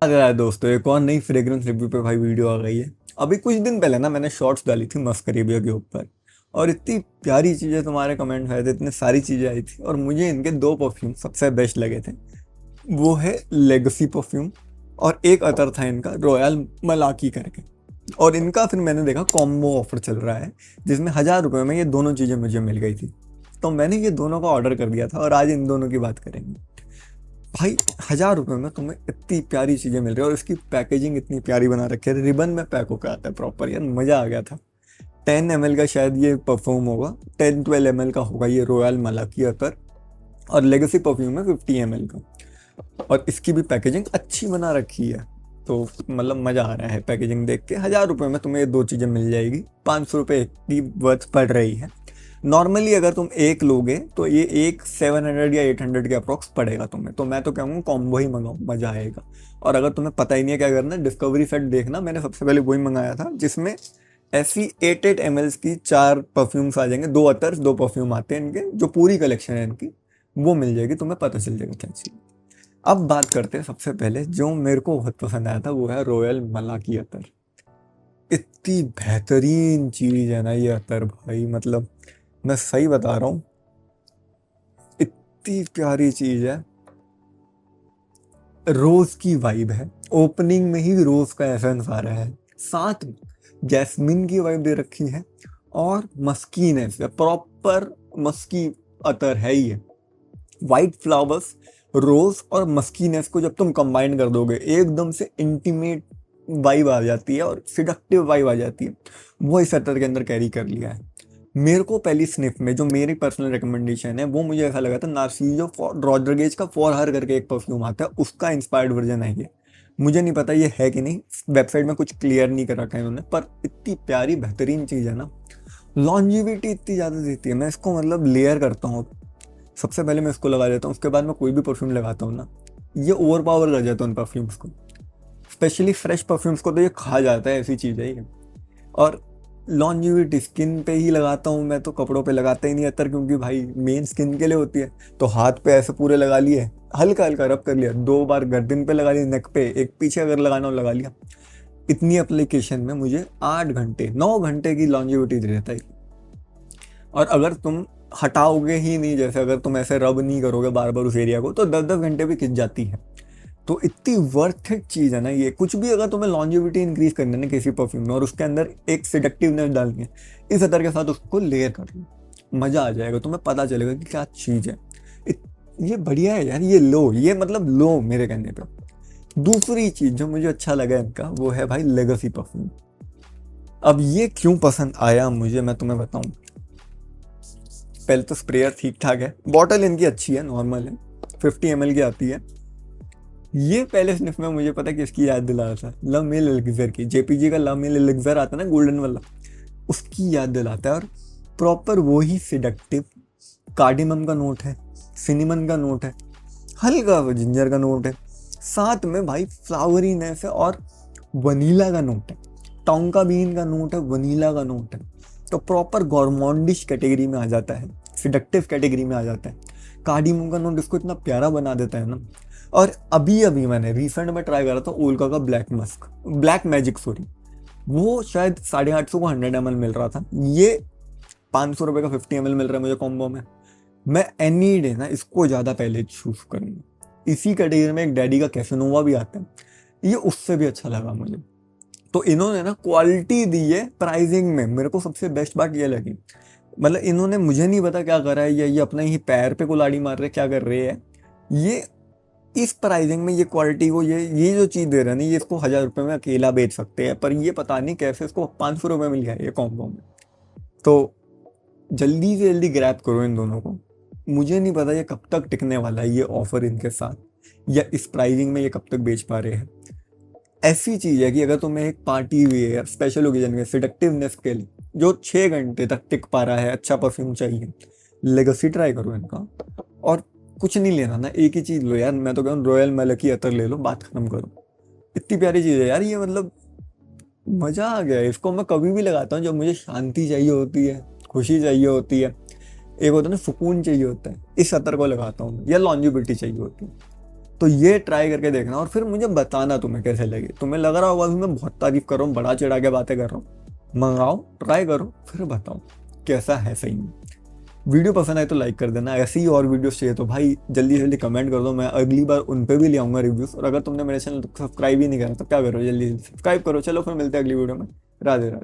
रहा है दोस्तों, एक और नई फ्रेग्रेंस रिव्यू पे भाई वीडियो आ गई है। अभी कुछ दिन पहले ना मैंने शॉर्ट्स डाली थी मस्क अरेबिया के ऊपर, और इतनी प्यारी चीज़ें तुम्हारे कमेंट आए थे, इतने सारी चीज़ें आई थी, और मुझे इनके दो परफ्यूम सबसे बेस्ट लगे थे। वो है लेगेसी परफ्यूम, और एक अतर था इनका रॉयल मलाकी करके। और इनका फिर मैंने देखा कॉम्बो ऑफर चल रहा है, जिसमें 1000 रुपये में ये दोनों चीज़ें मुझे मिल गई थी। तो मैंने ये दोनों का ऑर्डर कर दिया था, और आज इन दोनों की बात करेंगे। भाई 1000 रुपये में तुम्हें इतनी प्यारी चीज़ें मिल रही है, और इसकी पैकेजिंग इतनी प्यारी बना रखी है, रिबन में पैक होकर आता है प्रॉपर। यार मज़ा आ गया था। 10 ml का शायद ये परफ्यूम होगा, 10-12 ml का होगा ये रॉयल मलाकी अतर, और लेगेसी परफ्यूम है 50 ml का। और इसकी भी पैकेजिंग अच्छी बना रखी है, तो मतलब मज़ा आ रहा है पैकेजिंग देख के। 1000 रुपये में तुम्हें ये दो चीज़ें मिल जाएगी, 500 रुपये की वर्थ पड़ रही है। नॉर्मली अगर तुम एक लोगे तो ये एक 700 या 800 के अप्रॉक्स पड़ेगा तुम्हें, तो मैं तो कहूँगा कॉम्बो ही मंगाओ, मज़ा आएगा। और अगर तुम्हें पता ही नहीं है क्या करना, डिस्कवरी सेट देखना, मैंने सबसे पहले वही मंगाया था, जिसमें ऐसी 8-8 ml की 4 परफ्यूम्स आ जाएंगे, 2 अतर्स 2 परफ्यूम आते हैं इनके, जो पूरी कलेक्शन है इनकी वो मिल जाएगी, तुम्हें पता चल जाएगा क्या चीज़। अब बात करते हैं सबसे पहले जो मेरे को बहुत पसंद आया था, वो है रॉयल मलाकी अतर। इतनी बेहतरीन चीज़ है ना ये अतर भाई, मतलब मैं सही बता रहा हूँ, इतनी प्यारी चीज़ है। रोज़ की वाइब है, ओपनिंग में ही रोज़ का एसेंस आ रहा है, साथ में जैस्मिन की वाइब दे रखी है, और मस्कीनेस है, प्रॉपर मस्की अतर है ये। वाइट फ्लावर्स, रोज और मस्कीनेस को जब तुम कंबाइन कर दोगे, एकदम से इंटीमेट वाइब आ जाती है और सिडक्टिव वाइब आ जाती है। वो इस अतर के अंदर कैरी कर लिया है। मेरे को पहली स्निफ में जो मेरी पर्सनल रिकमेंडेशन है, वो मुझे ऐसा लगा था नार्सिसो रॉड्रिगेज का फॉर हर करके एक परफ्यूम आता है, उसका इंस्पायर्ड वर्जन है ये। मुझे नहीं पता ये है कि नहीं, वेबसाइट में कुछ क्लियर नहीं कर रखा है इन्होंने, पर इतनी प्यारी बेहतरीन चीज़ है ना। लॉन्जिविटी इतनी ज़्यादा देती है, मैं इसको मतलब लेयर करता हूँ। सबसे पहले मैं इसको लगा देता हूँ, उसके बाद मैं कोई भी परफ्यूम लगाता हूँ ना, ये ओवर पावर कर जाता है उन परफ्यूम्स को। स्पेशली फ्रेश परफ्यूम्स को तो ये खा जाता है, ऐसी चीज़ है ये। और लॉन्जिविटी स्किन पे ही लगाता हूँ मैं, तो कपड़ों पे लगाता ही नहीं अतर, क्योंकि भाई मेन स्किन के लिए होती है। तो हाथ पे ऐसे पूरे लगा लिए, हल्का हल्का रब कर लिया, 2 बार गर्दन पे लगा लिया, नेक पे, एक पीछे अगर लगाना हो लगा लिया। इतनी एप्लीकेशन में मुझे 8 घंटे 9 घंटे की लॉन्जिविटी दे देता है। और अगर तुम हटाओगे ही नहीं, जैसे अगर तुम ऐसे रब नहीं करोगे बार बार उस एरिया को, तो 10-10 घंटे भी खिंच जाती है। तो इतनी वर्थ इट चीज़ है ना ये। कुछ भी अगर तुम्हें लॉन्जिविटी इंक्रीज करनी है ना किसी परफ्यूम में, और उसके अंदर एक सिडक्टिवनेस डालनी है, इस अतर के साथ उसको लेयर कर लो, मज़ा आ जाएगा, तुम्हें पता चलेगा कि क्या चीज़ है। ये बढ़िया है यार, ये लो, ये मतलब लो मेरे कहने पे। दूसरी चीज़ जो मुझे अच्छा लगा इनका, वो है भाई लेगेसी परफ्यूम। अब ये क्यों पसंद आया मुझे, मैं तुम्हें बताऊं। पहले तो स्प्रेयर ठीक ठाक है, बॉटल इनकी अच्छी है, नॉर्मल है, 50 ml की आती है। ये पहले स्निफ में मुझे पता है किसकी याद दिला रहा था, लव मिल एलिक्सर की। जेपीजी का लव मिल एलिक्सर आता है ना, गोल्डन वाला, उसकी याद दिलाता है। और प्रॉपर वही सिडक्टिव कार्डिमम का नोट है, सिनेमन का नोट है, हल्का जिंजर का नोट है, साथ में भाई फ्लावरीनेस है, और वनीला का नोट है, टोंका बीन का नोट है, वनीला का नोट है। तो प्रॉपर गॉर्मोंडिश कैटेगरी में आ जाता है, सिडक्टिव कैटेगरी में आ जाता है। कार्डिमम का नोट इसको इतना प्यारा बना देता है ना। और अभी अभी मैंने रिसेंट में ट्राई करा था ओल्का का ब्लैक मैजिक, सॉरी, वो शायद 850 को 100 ml मिल रहा था, ये 500 रुपये का 50 ml मिल रहा है मुझे कॉम्बो में। मैं एनी डे ना इसको ज़्यादा पहले चूज करूँगा। इसी कैटेगरी में एक डैडी का कैफेनोवा भी आता है, ये उससे भी अच्छा लगा मुझे। तो इन्होंने ना क्वालिटी दी है प्राइसिंग में, मेरे को सबसे बेस्ट बात ये लगी। मतलब इन्होंने, मुझे नहीं पता क्या करा है, या ये अपना ही पैर पे कुल्हाड़ी मार रहे क्या कर रहे हैं। ये इस प्राइसिंग में ये क्वालिटी को, ये जो चीज़ दे रहे हैं ना, ये इसको 1000 रुपये में अकेला बेच सकते हैं, पर ये पता नहीं कैसे इसको 500 रुपये मिल गया ये कॉम्बो में। तो जल्दी से जल्दी ग्रैब करो इन दोनों को। मुझे नहीं पता ये कब तक टिकने वाला है ये ऑफर इनके साथ, या इस प्राइसिंग में ये कब तक बेच पा रहे हैं। ऐसी चीज़ है कि अगर तुम्हें एक पार्टी वेयर स्पेशल ओकेजन के सिडक्टिवनेस के लिए जो 6 घंटे तक टिक पा रहा है, अच्छा परफ्यूम चाहिए, लेगेसी ट्राई करो इनका। और कुछ नहीं लेना ना, एक ही चीज़ लो यार, मैं तो कहूँ रॉयल मलकी अतर ले लो, बात खत्म करो। इतनी प्यारी चीज़ है यार ये, मतलब मज़ा आ गया। इसको मैं कभी भी लगाता हूँ जब मुझे शांति चाहिए होती है, खुशी चाहिए होती है, एक होता है ना सुकून चाहिए होता है, इस अतर को लगाता हूँ, या लॉन्जिविटी चाहिए होती है। तो ये ट्राई करके देखना और फिर मुझे बताना तुम्हें कैसे लगे। तुम्हें लग रहा होगा कि मैं बहुत तारीफ कर रहा हूँ, बड़ा चढ़ा के बातें कर रहा हूँ। मंगाओ, ट्राई करो, फिर बताओ कैसा है सही में। वीडियो पसंद आए तो लाइक कर देना। ऐसी ही और वीडियोस चाहिए तो भाई जल्दी जल्दी कमेंट कर दो, मैं अगली बार उन पे भी ले आऊँगा रिव्यूज़। और अगर तुमने मेरे चैनल सब्सक्राइब ही नहीं करा तो क्या करो, जल्दी जल्दी सब्सक्राइब करो। चलो फिर मिलते हैं अगली वीडियो में। राधे राधे।